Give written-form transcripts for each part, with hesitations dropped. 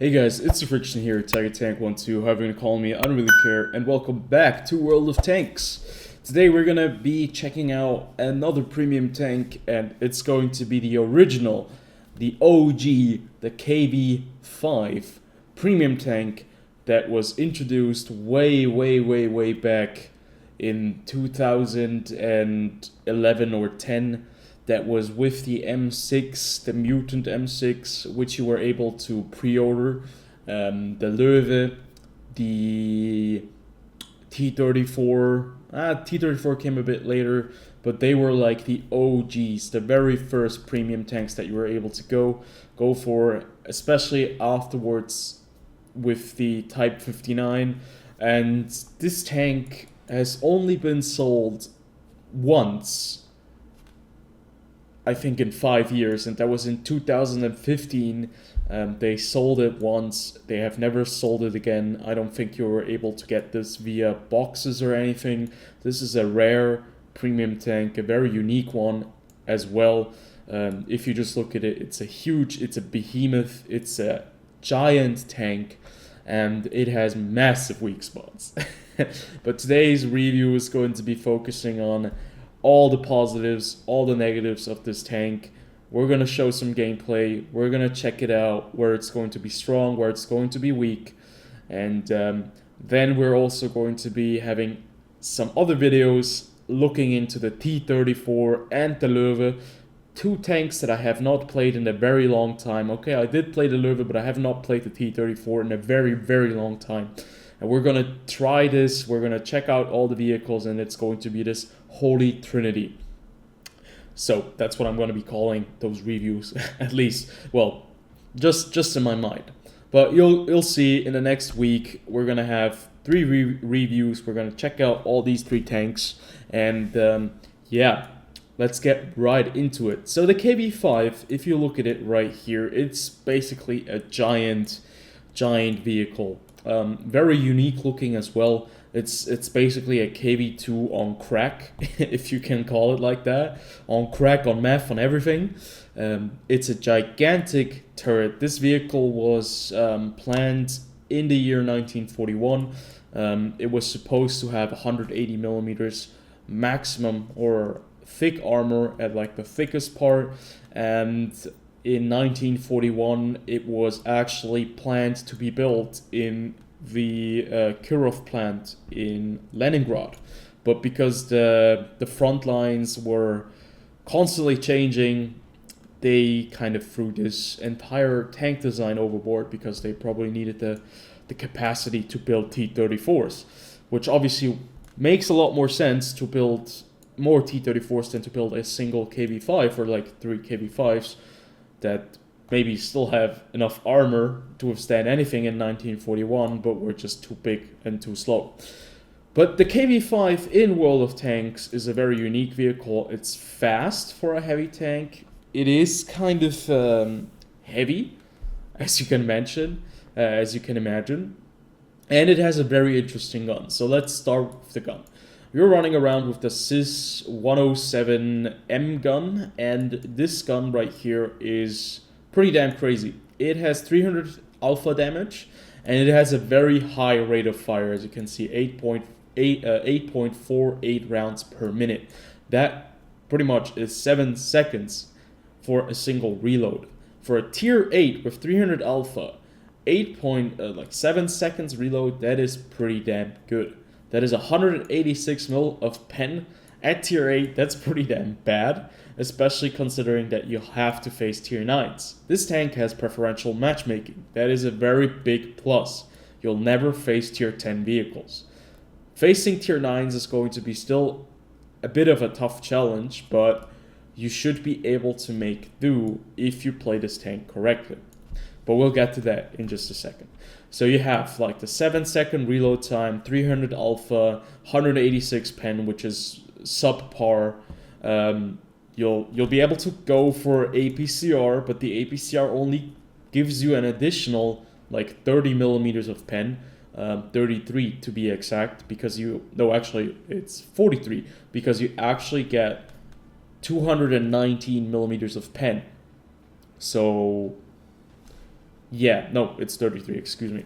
Hey guys, it's TheFrXion here, Tiger Tank 12, however you call me, I don't really care, and welcome back to World of Tanks. Today we're gonna be checking out another premium tank, and it's going to be the original, the OG, the KV-5 premium tank that was introduced way back in 2011 or 10. That was with the M6, the Mutant M6, which you were able to pre-order. The Löwe, the T-34. T-34 came a bit later, but they were like the OGs, the very first premium tanks that you were able to go for, especially afterwards with the Type 59. And this tank has only been sold once, I think, in 5 years, and that was in 2015. They sold it once. They have never sold it again. I don't think you were able to get this via boxes or anything. This is a rare premium tank, a very unique one as well. If you just look at it, it's a behemoth, it's a giant tank, and it has massive weak spots. But today's review is going to be focusing on all the positives, all the negatives of this tank. We're going to show some gameplay. We're going to check it out, where it's going to be strong, where it's going to be weak. And then we're also going to be having some other videos looking into the T-34 and the Löwe, two tanks that I have not played in a very long time. Okay, I did play the Löwe, but I have not played the T-34 in a very long time. And we're going to try this, we're going to check out all the vehicles, and it's going to be this Holy Trinity. So that's what I'm going to be calling those reviews, at least. Well, just in my mind. But you'll see in the next week, we're going to have three reviews. We're going to check out all these three tanks. And yeah, let's get right into it. So the KV-5, if you look at it right here, it's basically a giant vehicle. Very unique looking as well. It's basically a KV-2 on crack, if you can call it like that. On crack, on meth, on everything. It's a gigantic turret. This vehicle was planned in the year 1941. It was supposed to have 180 millimeters maximum or thick armor at like the thickest part, and in 1941 it was actually planned to be built in the Kirov plant in Leningrad, but because the front lines were constantly changing, they kind of threw this entire tank design overboard, because they probably needed the capacity to build T-34s, which obviously makes a lot more sense to build more T-34s than to build a single KV-5 or like 3 KV-5s that maybe still have enough armor to withstand anything in 1941, but were just too big and too slow. But the KV-5 in World of Tanks is a very unique vehicle. It's fast for a heavy tank. It is kind of heavy, as you can imagine, and it has a very interesting gun. So let's start with the gun. You're running around with the SIS 107M gun, and this gun right here is pretty damn crazy. It has 300 alpha damage, and it has a very high rate of fire, as you can see, 8.48 rounds per minute. That pretty much is 7 seconds for a single reload. For a tier 8 with 300 alpha, 7 seconds reload, that is pretty damn good. That is 186 mil of pen at tier 8. That's pretty damn bad, especially considering that you have to face tier 9s. This tank has preferential matchmaking. That is a very big plus. You'll never face tier 10 vehicles. Facing tier 9s is going to be still a bit of a tough challenge, but you should be able to make do if you play this tank correctly. But we'll get to that in just a second. So you have like the 7-second reload time, 300 alpha, 186 pen, which is subpar. You'll be able to go for APCR, but the APCR only gives you an additional like 30 millimeters of pen, 33 to be exact, because it's 43, because you actually get 219 millimeters of pen. So Yeah, no, it's 33, excuse me.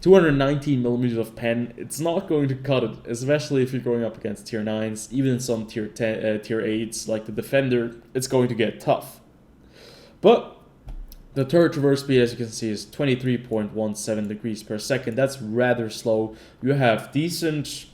219 millimeters of pen, it's not going to cut it, especially if you're going up against tier 9s, even some tier 8s like the Defender, it's going to get tough. But the turret traverse speed, as you can see, is 23.17 degrees per second. That's rather slow. You have decent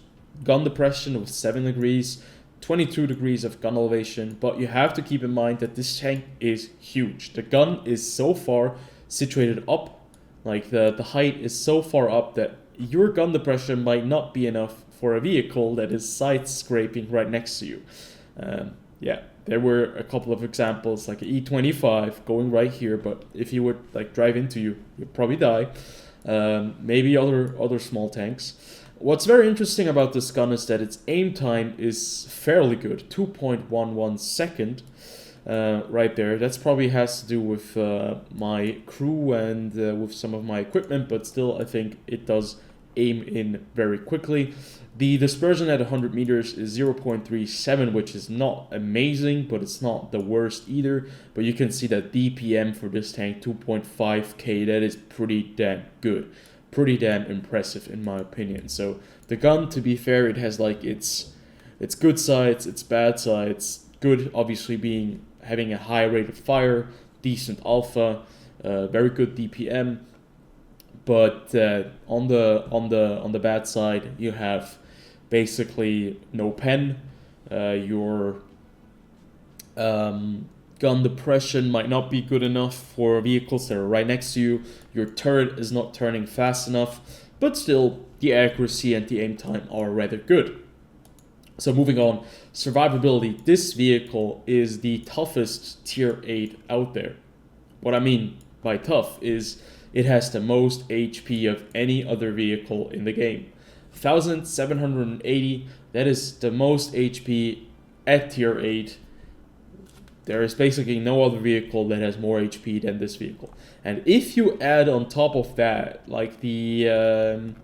gun depression with 7 degrees, 22 degrees of gun elevation, but you have to keep in mind that this tank is huge. The gun is so far situated up, like the height is so far up that your gun depression might not be enough for a vehicle that is side scraping right next to you. Yeah, there were a couple of examples like an E25 going right here, but if you would like drive into you, you'd probably die. Maybe other small tanks. What's very interesting about this gun is that its aim time is fairly good, 2.11 second. Right there. That's probably has to do with my crew and with some of my equipment, but still I think it does aim in very quickly. The dispersion at 100 meters is 0.37, which is not amazing, but it's not the worst either. But you can see that DPM for this tank, 2.5k, that is pretty damn good. Pretty damn impressive in my opinion. So the gun, to be fair, it has like its good sides, its bad sides. Good obviously being having a high rate of fire, decent alpha, very good DPM, but on the bad side you have basically no pen. Your gun depression might not be good enough for vehicles that are right next to you. Your turret is not turning fast enough, but still the accuracy and the aim time are rather good. So moving on, survivability. This vehicle is the toughest tier 8 out there. What I mean by tough is it has the most HP of any other vehicle in the game. 1780, that is the most HP at tier 8. There is basically no other vehicle that has more HP than this vehicle. And if you add on top of that, like the...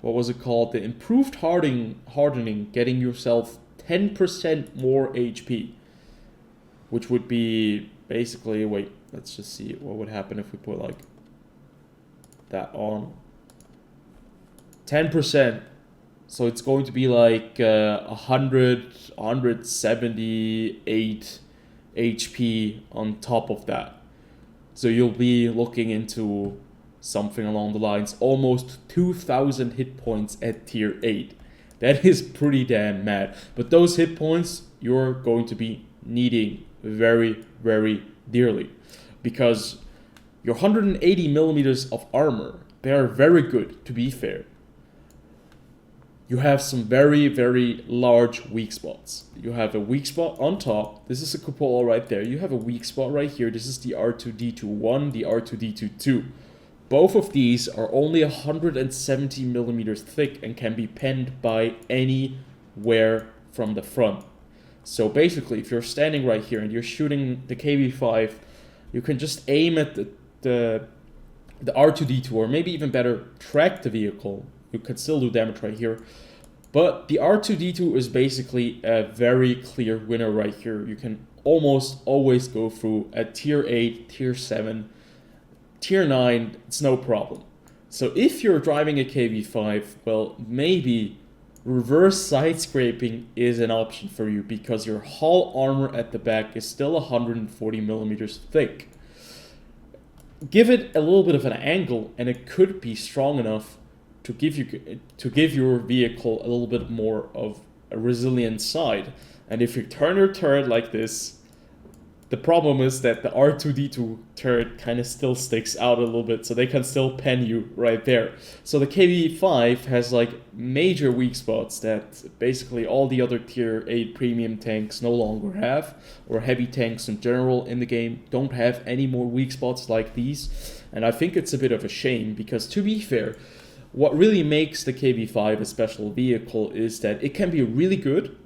what was it called? The improved hardening, getting yourself 10% more HP, which would be basically, wait, let's just see what would happen if we put like that on. 10%. So it's going to be like 178 HP on top of that. So you'll be looking into something along the lines almost 2,000 hit points at tier 8. That is pretty damn mad. But those hit points you're going to be needing very, very dearly, because your 180 millimeters of armor, they are very good, to be fair. You have some very, very large weak spots. You have a weak spot on top. This is a cupola right there. You have a weak spot right here. This is the R2-D2-1, the R2-D2-2. Both of these are only 170 millimeters thick and can be penned by anywhere from the front. So basically, if you're standing right here and you're shooting the KV-5, you can just aim at the R2-D2, or maybe even better, track the vehicle. You can still do damage right here. But the R2-D2 is basically a very clear winner right here. You can almost always go through at tier 8, tier 7, tier 9, it's no problem. So if you're driving a KV-5, well, maybe reverse side scraping is an option for you, because your hull armor at the back is still 140 millimeters thick. Give it a little bit of an angle and it could be strong enough to give your vehicle a little bit more of a resilient side. And if you turn your turret like this, the problem is that the R2-D2 turret kind of still sticks out a little bit, so they can still pen you right there. So the KV-5 has like major weak spots that basically all the other tier 8 premium tanks no longer have, or heavy tanks in general in the game don't have any more weak spots like these. And I think it's a bit of a shame, because to be fair, what really makes the KV-5 a special vehicle is that it can be really good,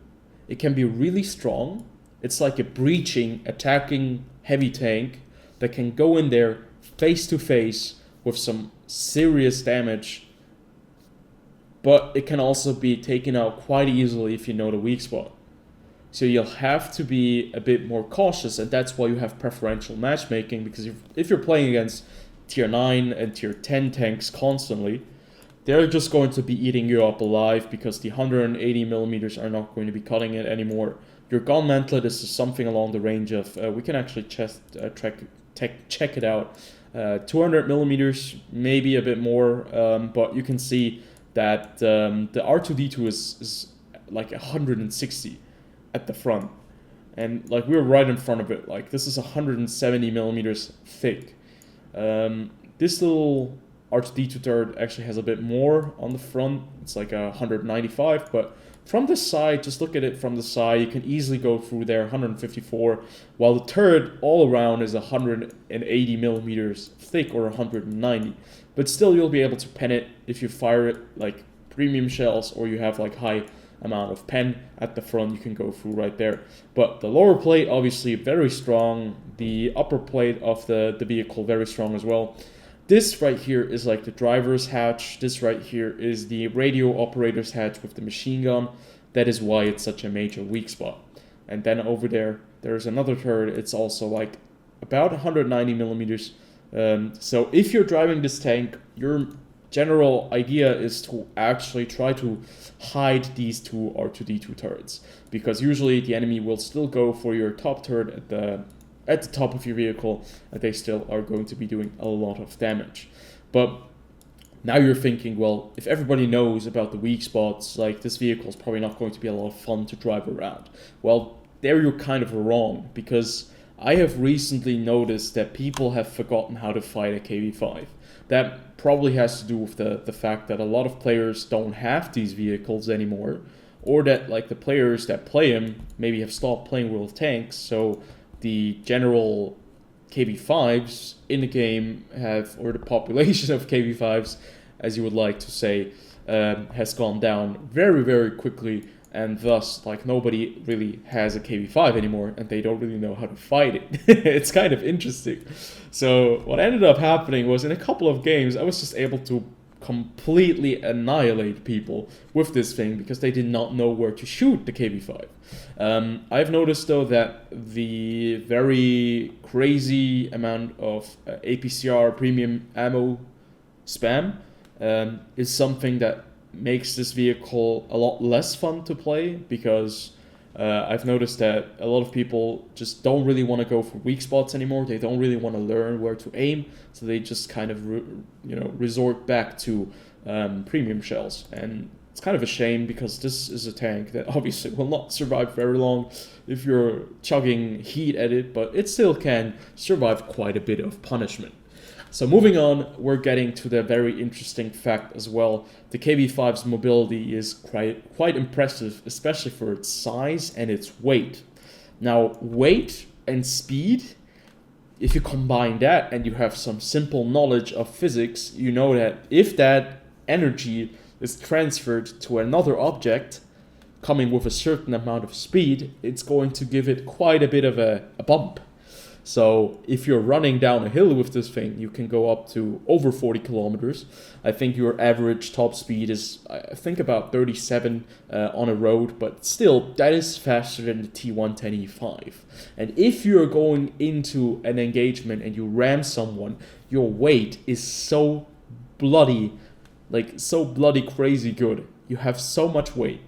it can be really strong. It's like a breaching, attacking heavy tank that can go in there face to face with some serious damage, but it can also be taken out quite easily if you know the weak spot. So you'll have to be a bit more cautious, and that's why you have preferential matchmaking, because if you're playing against tier 9 and tier 10 tanks constantly, they're just going to be eating you up alive because the 180 millimeters are not going to be cutting it anymore. Your gun mantlet is something along the range of, we can actually check it out, 200 millimeters, maybe a bit more, but you can see that the R2D2 is like 160 at the front. And like we're right in front of it, like this is 170 millimeters thick. This little R2D2 turret actually has a bit more on the front. It's like 195, but from the side, just look at it from the side, you can easily go through there, 154, while the turret all around is 180 millimeters thick or 190. But still, you'll be able to pen it if you fire it like premium shells or you have like high amount of pen at the front, you can go through right there. But the lower plate, obviously very strong. The upper plate of the vehicle, very strong as well. This right here is like the driver's hatch. This right here is the radio operator's hatch with the machine gun. That is why it's such a major weak spot. And then over there, there's another turret. It's also like about 190 millimeters. So if you're driving this tank, your general idea is to actually try to hide these two R2D2 turrets, because usually the enemy will still go for your top turret at the top of your vehicle, and they still are going to be doing a lot of damage. But now you're thinking, well, if everybody knows about the weak spots, like this vehicle is probably not going to be a lot of fun to drive around. Well, there you're kind of wrong, because I have recently noticed that people have forgotten how to fight a KV-5. That probably has to do with the fact that a lot of players don't have these vehicles anymore, or that like the players that play them maybe have stopped playing World Tanks, so the general KV-5s in the game have, or the population of KV-5s, as you would like to say, has gone down very, very quickly, and thus, like, nobody really has a KV-5 anymore, and they don't really know how to fight it. It's kind of interesting. So what ended up happening was, in a couple of games, I was just able to completely annihilate people with this thing because they did not know where to shoot the KV-5. I've noticed, though, that the very crazy amount of APCR premium ammo spam is something that makes this vehicle a lot less fun to play, because I've noticed that a lot of people just don't really want to go for weak spots anymore. They don't really want to learn where to aim, so they just kind of resort back to premium shells. And it's kind of a shame, because this is a tank that obviously will not survive very long if you're chugging heat at it, but it still can survive quite a bit of punishment. So moving on, we're getting to the very interesting fact as well. The KV-5's mobility is quite impressive, especially for its size and its weight. Now, weight and speed, if you combine that and you have some simple knowledge of physics, you know that if that energy is transferred to another object coming with a certain amount of speed, it's going to give it quite a bit of a bump. So if you're running down a hill with this thing, you can go up to over 40 kilometers. I think your average top speed is, I think, about 37 on a road, but still, that is faster than the T110E5. And if you're going into an engagement and you ram someone, your weight is so bloody crazy good. You have so much weight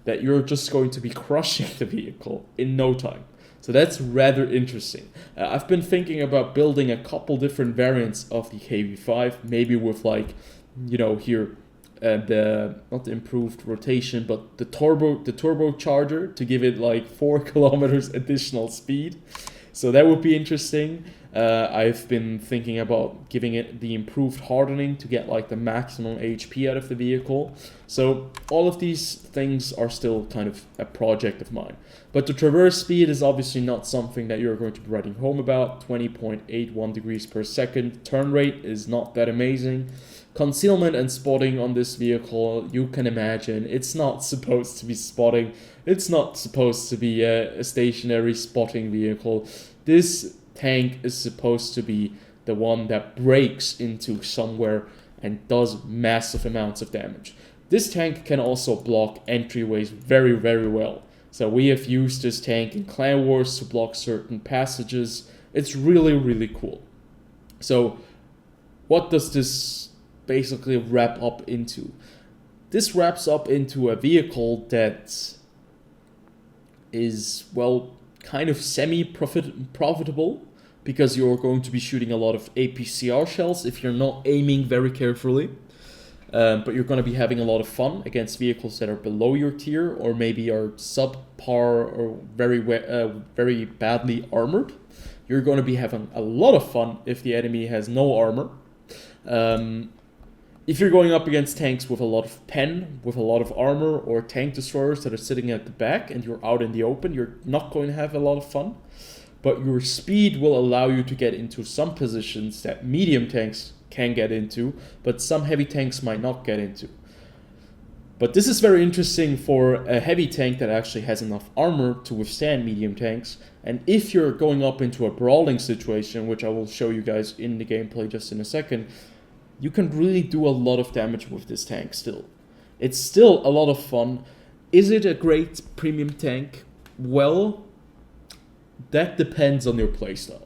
that you're just going to be crushing the vehicle in no time. So that's rather interesting. I've been thinking about building a couple different variants of the KV-5, maybe with here not the improved rotation, but the turbocharger to give it like 4 kilometers additional speed. So that would be interesting. I've been thinking about giving it the improved hardening to get like the maximum HP out of the vehicle. So all of these things are still kind of a project of mine. But the traverse speed is obviously not something that you're going to be writing home about. 20.81 degrees per second. Turn rate is not that amazing. Concealment and spotting on this vehicle, you can imagine, it's not supposed to be spotting. It's not supposed to be a stationary spotting vehicle. This tank is supposed to be the one that breaks into somewhere and does massive amounts of damage. This tank can also block entryways very, very well. So we have used this tank in Clan Wars to block certain passages. It's really, really cool. So what does this basically wrap up into? This wraps up into a vehicle that is, well, kind of semi-profitable, because you're going to be shooting a lot of APCR shells if you're not aiming very carefully. But you're going to be having a lot of fun against vehicles that are below your tier, or maybe are subpar or very badly armored. You're going to be having a lot of fun if the enemy has no armor. If you're going up against tanks with a lot of pen, with a lot of armor, or tank destroyers that are sitting at the back and you're out in the open, you're not going to have a lot of fun. But your speed will allow you to get into some positions that medium tanks can get into, but some heavy tanks might not get into. But this is very interesting for a heavy tank that actually has enough armor to withstand medium tanks. And if you're going up into a brawling situation, which I will show you guys in the gameplay just in a second, you can really do a lot of damage with this tank still. It's still a lot of fun. Is it a great premium tank? Well, that depends on your playstyle.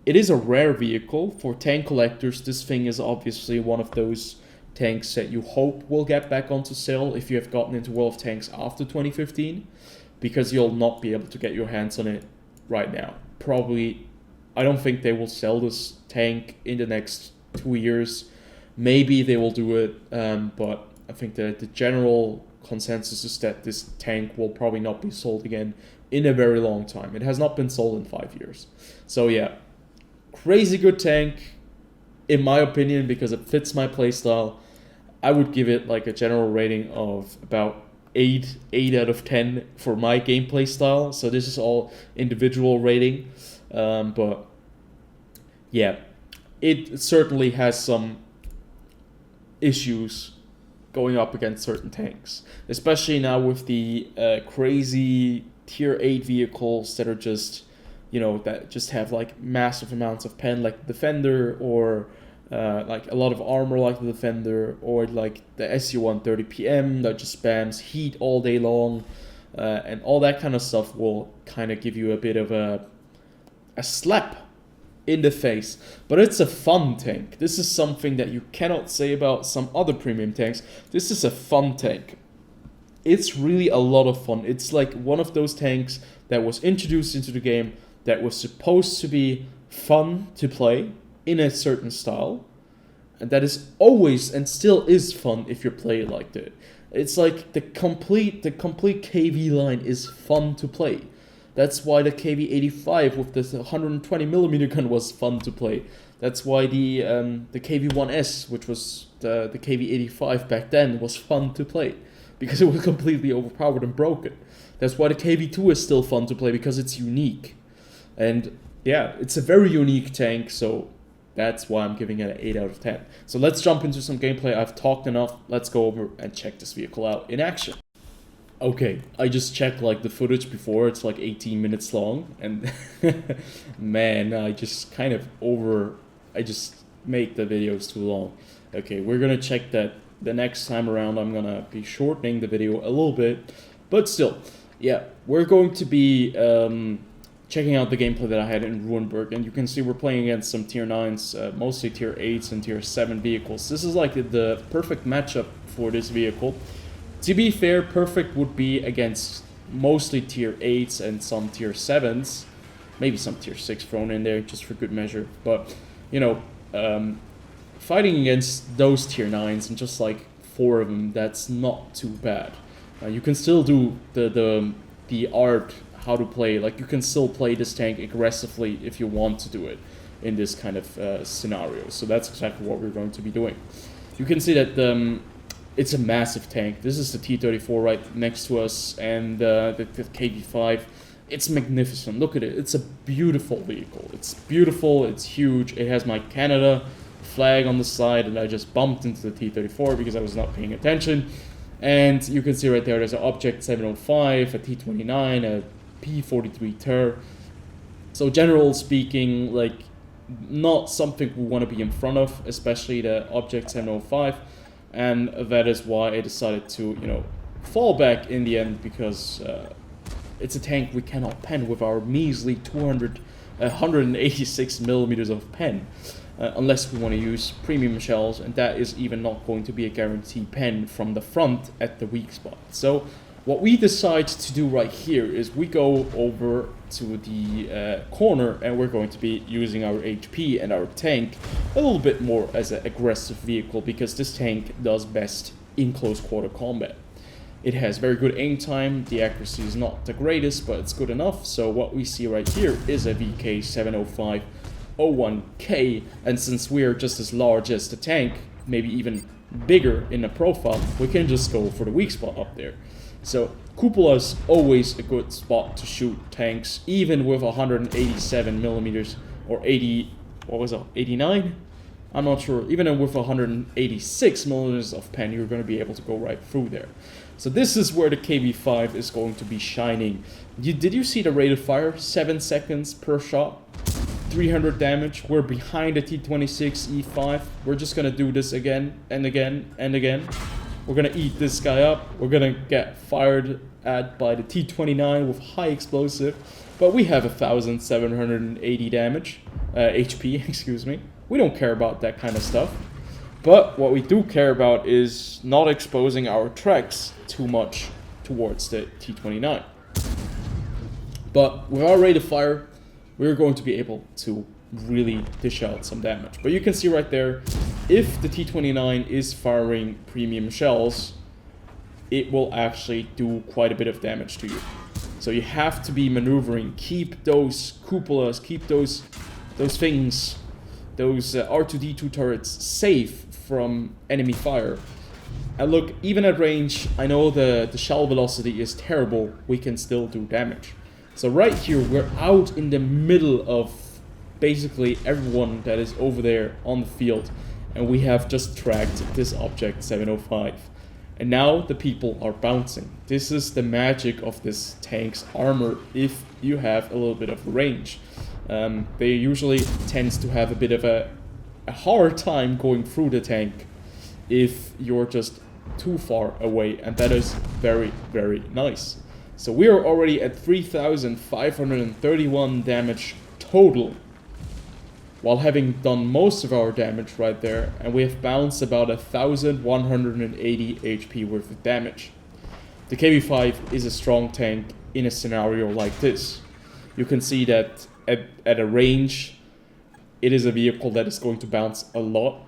It is a rare vehicle. For tank collectors, this thing is obviously one of those tanks that you hope will get back onto sale if you have gotten into World of Tanks after 2015, because you'll not be able to get your hands on it right now. Probably, I don't think they will sell this tank in the next 2 years. Maybe they will do it, but I think that the general consensus is that this tank will probably not be sold again in a very long time. It has not been sold in 5 years. So yeah, crazy good tank, in my opinion, because it fits my playstyle. I would give it like a general rating of about 8 out of 10 for my gameplay style. So this is all individual rating. But yeah, it certainly has some issues going up against certain tanks, especially now with the crazy tier 8 vehicles that are just, you know, that just have like massive amounts of pen, like the Defender, or like a lot of armor like the Defender, or like the SU-130 PM that just spams heat all day long, and all that kind of stuff will kind of give you a bit of a slap in the face. But it's a fun tank. This is something that you cannot say about some other premium tanks. This is a fun tank. It's really a lot of fun. It's like one of those tanks that was introduced into the game that was supposed to be fun to play in a certain style, and that is always and still is fun if you play it like that. It's like the complete KV line is fun to play. That's why the KV-85 with this 120mm gun was fun to play. That's why the KV-1S, which was the KV-85 back then, was fun to play, because it was completely overpowered and broken. That's why the KV-2 is still fun to play, because it's unique. And yeah, it's a very unique tank, so that's why I'm giving it an 8 out of 10. So let's jump into some gameplay. I've talked enough. Let's go over and check this vehicle out in action. Okay, I just checked like the footage before. It's like 18 minutes long, and man, I just make the videos too long. Okay, we're gonna check that the next time around. I'm gonna be shortening the video a little bit, but still, yeah, we're going to be checking out the gameplay that I had in Ruinberg, and you can see we're playing against some tier 9s, mostly tier 8s and tier 7 vehicles. This is like the perfect matchup for this vehicle. To be fair, perfect would be against mostly tier 8s and some tier 7s, maybe some tier 6 thrown in there just for good measure, but you know, fighting against those tier 9s and just like 4 of them, that's not too bad. You can still do the art how to play, like you can still play this tank aggressively if you want to do it in this kind of scenario. So that's exactly what we're going to be doing. You can see that it's a massive tank. This is the T-34 right next to us, and the KV-5. It's magnificent. Look at it. It's a beautiful vehicle. It's beautiful. It's huge. It has my Canada flag on the side, and I just bumped into the T-34 because I was not paying attention. And you can see right there, there's an Object 705, a T-29, a P-43 Ter. So general speaking, like not something we want to be in front of, especially the Object 705. And that is why I decided to, you know, fall back in the end, because it's a tank we cannot pen with our measly 186 millimeters of pen. unless we want to use premium shells, and that is even not going to be a guaranteed pen from the front at the weak spot. So what we decide to do right here is we go over to the corner, and we're going to be using our HP and our tank a little bit more as an aggressive vehicle, because this tank does best in close quarter combat. It has very good aim time, the accuracy is not the greatest, but it's good enough. So what we see right here is a VK705-01K, and since we are just as large as the tank, maybe even bigger in the profile, we can just go for the weak spot up there. So cupola is always a good spot to shoot tanks, even with 187 millimeters or 80, what was it, 89? I'm not sure. Even with 186 millimeters of pen, you're going to be able to go right through there. So this is where the KV-5 is going to be shining. Did you see the rate of fire? 7 seconds per shot, 300 damage. We're behind the T26E5. We're just going to do this again and again and again. We're going to eat this guy up. We're going to get fired at by the T29 with high explosive. But we have 1,780 damage, HP, excuse me. We don't care about that kind of stuff. But what we do care about is not exposing our tracks too much towards the T29. But with our rate of fire, we're going to be able to really dish out some damage. But you can see right there, if the T29 is firing premium shells, it will actually do quite a bit of damage to you. So you have to be maneuvering, keep those cupolas, keep those things, those R2D2 turrets safe from enemy fire. And look, even at range, I know the shell velocity is terrible, we can still do damage. So right here, we're out in the middle of basically everyone that is over there on the field, and we have just tracked this object 705. And now the people are bouncing. This is the magic of this tank's armor if you have a little bit of range. They usually tend to have a bit of a hard time going through the tank if you're just too far away, and that is very, very nice. So we are already at 3,531 damage total, while having done most of our damage right there, and we have bounced about 1,180 HP worth of damage. The KV-5 is a strong tank in a scenario like this. You can see that at a range, it is a vehicle that is going to bounce a lot.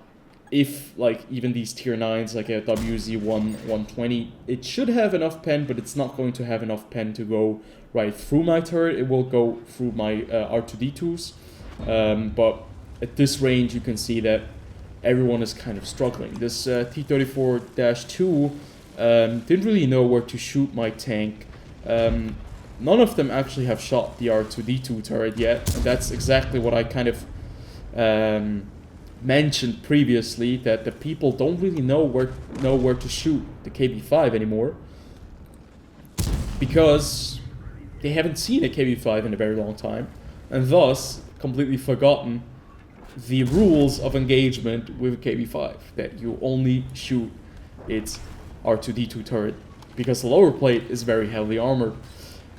If, like, even these tier 9s, like a WZ1 120, it should have enough pen, but it's not going to have enough pen to go right through my turret. It will go through my R2D2s. But at this range, you can see that everyone is kind of struggling. This T-34-2 didn't really know where to shoot my tank. None of them actually have shot the R2D2 turret yet, and that's exactly what I kind of mentioned previously, that the people don't really know where to shoot the KV-5 anymore, because they haven't seen a KV-5 in a very long time, and thus completely forgotten the rules of engagement with a KV-5, that you only shoot its R2D2 turret, because the lower plate is very heavily armored.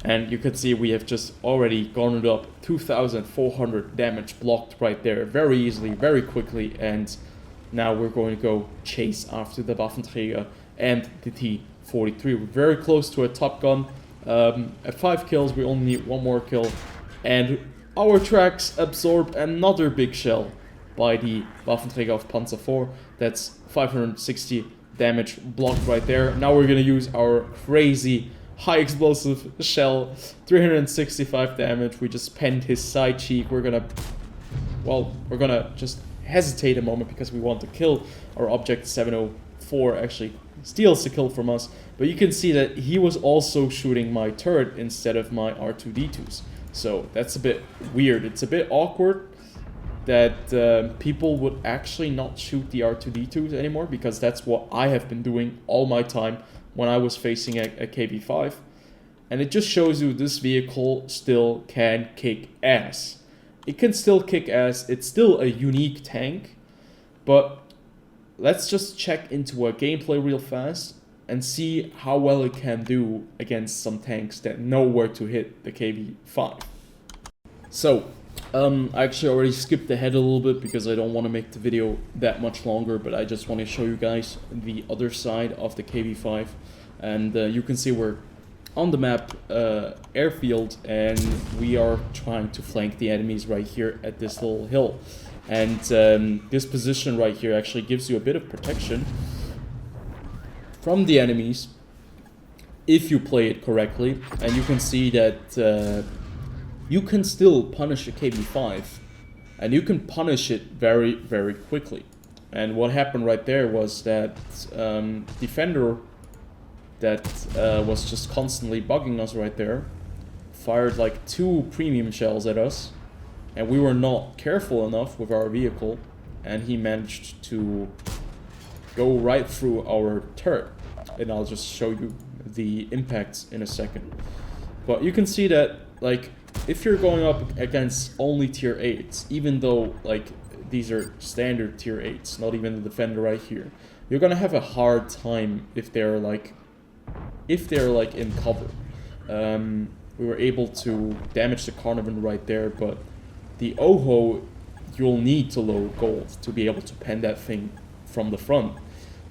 And you can see we have just already garnered up 2,400 damage blocked right there very easily, very quickly, and now we're going to go chase after the Waffenträger and the T-43. We're very close to a Top Gun. At 5 kills, we only need 1 more kill, and our tracks absorb another big shell by the Waffenträger of Panzer IV. That's 560 damage blocked right there. Now we're going to use our crazy high explosive shell, 365 damage. We just penned his side cheek. We're gonna just hesitate a moment because we want to kill our object. 704 actually steals the kill from us, but you can see that he was also shooting my turret instead of my R2D2s. So that's a bit weird. It's a bit awkward that people would actually not shoot the R2D2s anymore, because that's what I have been doing all my time when I was facing a KV-5. And it just shows you this vehicle still can kick ass. It can still kick ass. It's still a unique tank. But let's just check into a gameplay real fast and see how well it can do against some tanks that know where to hit the KV-5. So, I actually already skipped ahead a little bit because I don't want to make the video that much longer, but I just want to show you guys the other side of the KV-5. And you can see we're on the map airfield, and we are trying to flank the enemies right here at this little hill. And this position right here actually gives you a bit of protection from the enemies if you play it correctly. And you can see that you can still punish a KV-5, and you can punish it very, very quickly. And what happened right there was that defender that was just constantly bugging us right there fired like 2 premium shells at us, and we were not careful enough with our vehicle, and he managed to go right through our turret. And I'll just show you the impacts in a second. But you can see that, like, if you're going up against only tier 8s, even though like these are standard tier 8s, not even the defender right here, you're gonna have a hard time if they're like in cover. We were able to damage the Carnarvon right there, but the Oho, you'll need to load gold to be able to pen that thing from the front.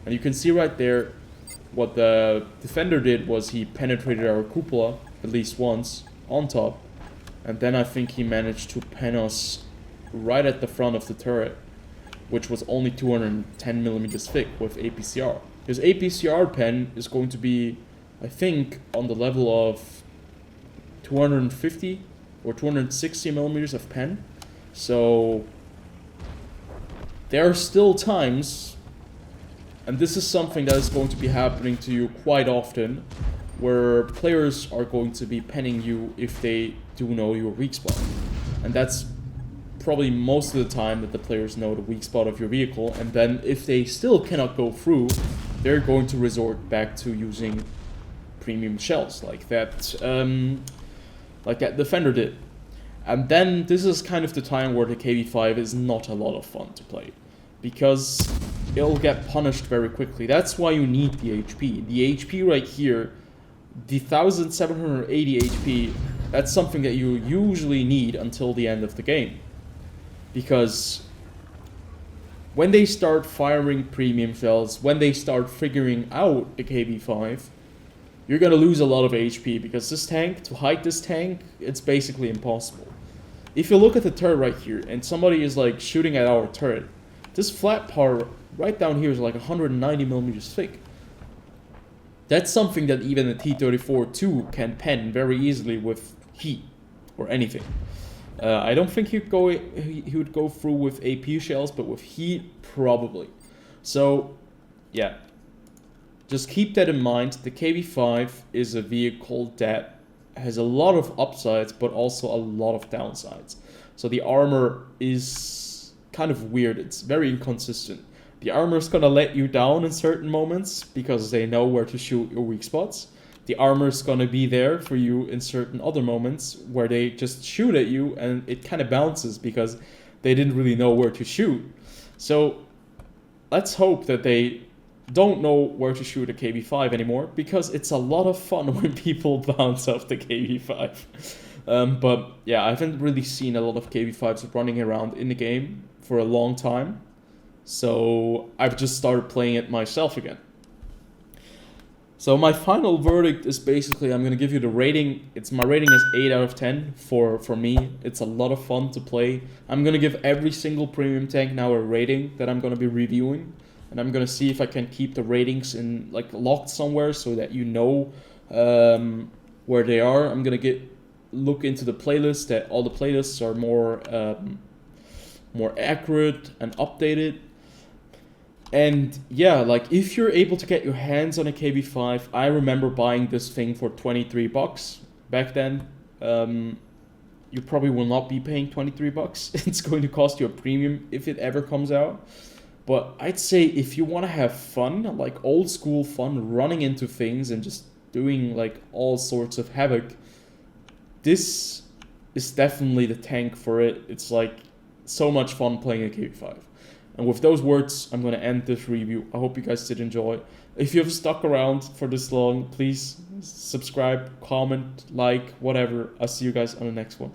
And you can see right there what the defender did was he penetrated our cupola at least once on top, and then I think he managed to pen us right at the front of the turret, which was only 210 millimeters thick with APCR. His APCR pen is going to be, I think, on the level of 250 or 260 millimeters of pen. So there are still times, and this is something that is going to be happening to you quite often, where players are going to be penning you if they do know your weak spot. And that's probably most of the time that the players know the weak spot of your vehicle, and then if they still cannot go through, they're going to resort back to using premium shells like that defender did. And then this is kind of the time where the KV-5 is not a lot of fun to play, because it'll get punished very quickly. That's why you need the HP. The HP right here, the 1780 HP, that's something that you usually need until the end of the game. Because when they start firing premium shells, when they start figuring out the KV-5, you're gonna lose a lot of HP, because this tank, to hide this tank, it's basically impossible. If you look at the turret right here, and somebody is like shooting at our turret, this flat part right down here is like 190 millimeters thick. That's something that even a T-34-2 can pen very easily with heat or anything. I don't think he would go through with AP shells, but with heat, probably. So, yeah. Just keep that in mind. The KV-5 is a vehicle that has a lot of upsides, but also a lot of downsides. So the armor is kind of weird. It's very inconsistent. The armor is gonna let you down in certain moments because they know where to shoot your weak spots. The armor is gonna be there for you in certain other moments where they just shoot at you and it kind of bounces because they didn't really know where to shoot. So let's hope that they don't know where to shoot a KV-5 anymore, because it's a lot of fun when people bounce off the KV-5. But yeah, I haven't really seen a lot of KV-5s running around in the game for a long time. So I've just started playing it myself again. So my final verdict is basically, I'm going to give you the rating. My rating is 8 out of 10 for me. It's a lot of fun to play. I'm going to give every single premium tank now a rating that I'm going to be reviewing. And I'm going to see if I can keep the ratings in like locked somewhere so that you know where they are. I'm going to look into the playlist, that all the playlists are more accurate and updated. And yeah, like if you're able to get your hands on a KV-5, I remember buying this thing for 23 bucks back then. You probably will not be paying 23 bucks. It's going to cost you a premium if it ever comes out. But I'd say if you want to have fun, like old school fun, running into things and just doing like all sorts of havoc, this is definitely the tank for it. It's like so much fun playing a KV-5. And with those words, I'm going to end this review. I hope you guys did enjoy. If you've stuck around for this long, please subscribe, comment, like, whatever. I'll see you guys on the next one.